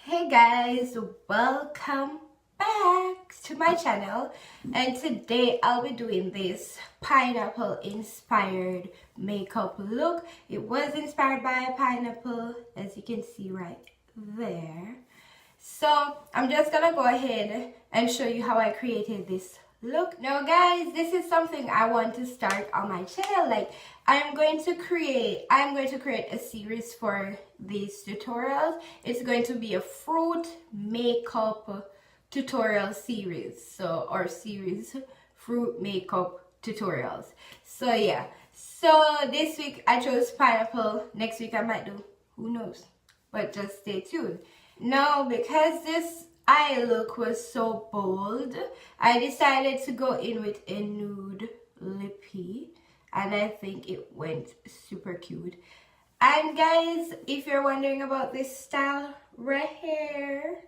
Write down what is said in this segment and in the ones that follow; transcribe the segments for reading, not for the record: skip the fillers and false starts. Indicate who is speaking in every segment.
Speaker 1: Hey guys, welcome back to my channel, and today I'll be doing this pineapple inspired makeup look. It was inspired by a pineapple, as you can see right there. So I'm just gonna go ahead and show you how I created this look. Now guys, this is something I want to start on my channel. Like I'm going to create a series for these tutorials. It's going to be a fruit makeup tutorial series. Fruit makeup tutorials. So yeah. So this week I chose pineapple. Next week I might do, who knows? But just stay tuned. Now, because this eye look was so bold, I decided to go in with a nude lippy, and I think it went super cute. And guys, if you're wondering about this style right here,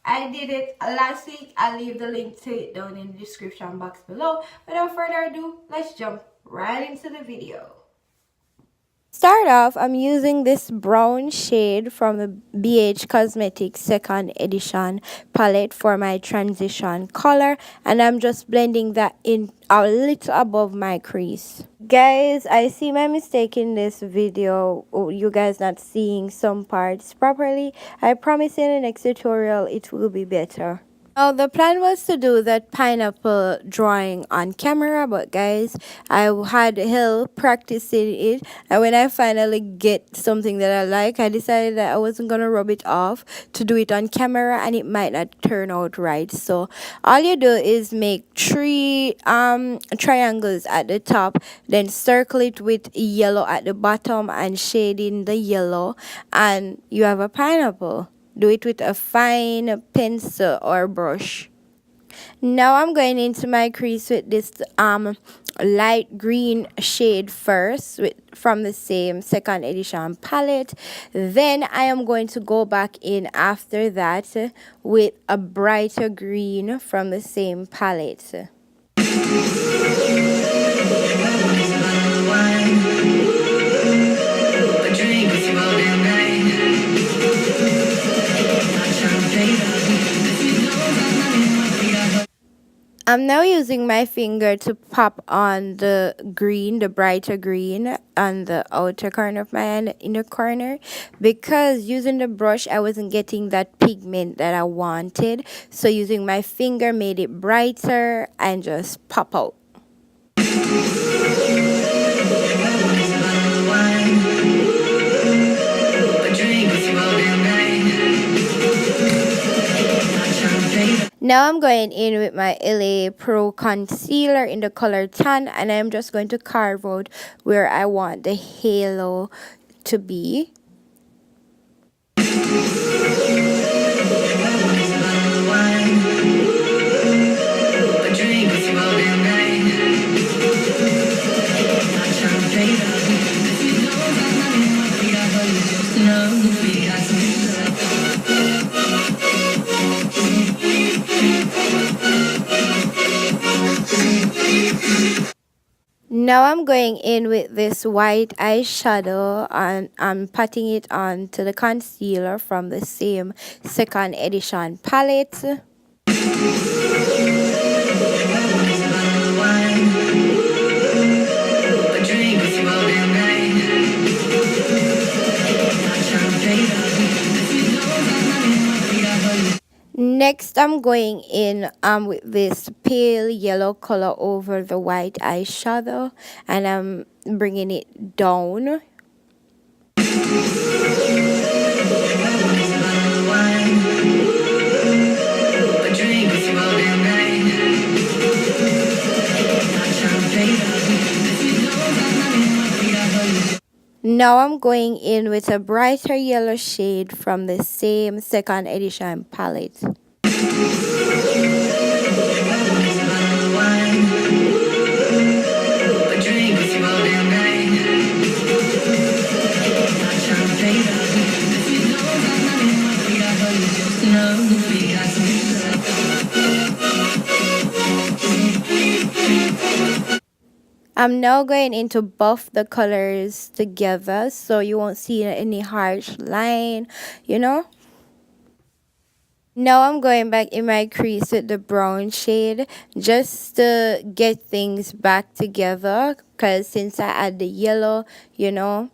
Speaker 1: I did it last week. I'll leave the link to it down in the description box below. Without further ado, let's jump right into the video.
Speaker 2: Start off, I'm using this brown shade from the BH Cosmetics second edition palette for my transition color, and I'm just blending that in a little above my crease. Guys, I see my mistake in this video. You guys not seeing some parts properly. I promise in the next tutorial it will be better. Now, the plan was to do that pineapple drawing on camera, but guys, I had help practicing it, and when I finally get something that I like, I decided that I wasn't gonna rub it off to do it on camera, and it might not turn out right. So all you do is make three triangles at the top, then circle it with yellow at the bottom and shade in the yellow, and you have a pineapple. Do it with a fine pencil or brush. Now I'm going into my crease with this light green shade first from the same second edition palette. Then I am going to go back in after that with a brighter green from the same palette. I'm now using my finger to pop on the green, the brighter green on the outer corner of my hand, inner corner, because using the brush I wasn't getting that pigment that I wanted. So using my finger made it brighter and just pop out. Now I'm going in with my LA Pro concealer in the color tan, and I'm just going to carve out where I want the halo to be. Now I'm going in with this white eyeshadow and I'm patting it on to the concealer from the same second edition palette. Next, I'm going in with this pale yellow color over the white eyeshadow, and I'm bringing it down. Now I'm going in with a brighter yellow shade from the same second edition palette. I'm now going in to buff the colors together. together, so you won't see any harsh line, you know. Now I'm going back in my crease with the brown shade just to get things back together, because since I add the yellow, you know.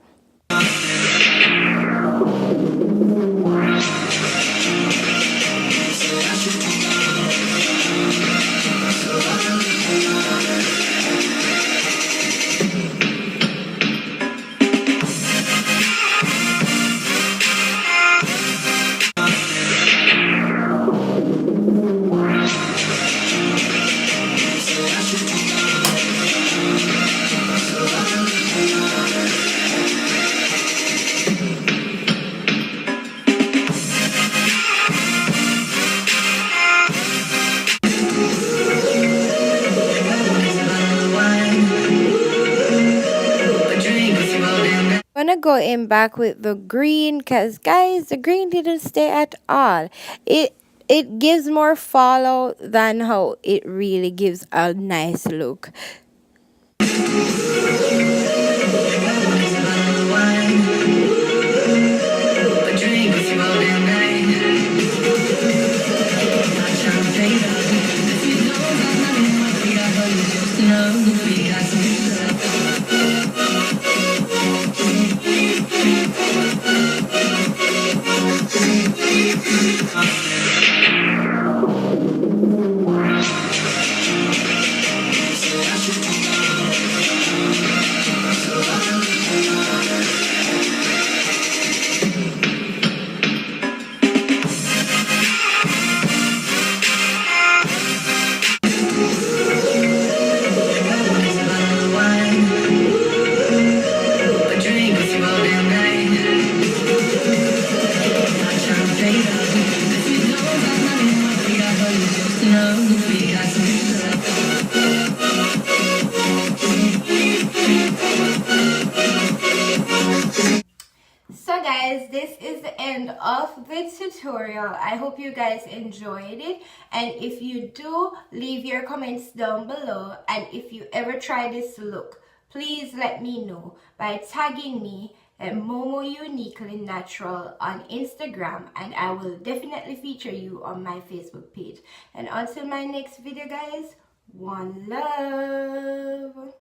Speaker 2: Gonna go in back with the green, because guys, the green didn't stay at all. It gives more follow than how it really gives a nice look.
Speaker 1: So guys, this is the end of the tutorial. I hope you guys enjoyed it, and if you do, leave your comments down below. And if you ever try this look, please let me know by tagging me at Momo Uniquely Natural on Instagram, and I will definitely feature you on my Facebook page. And until my next video guys, one love.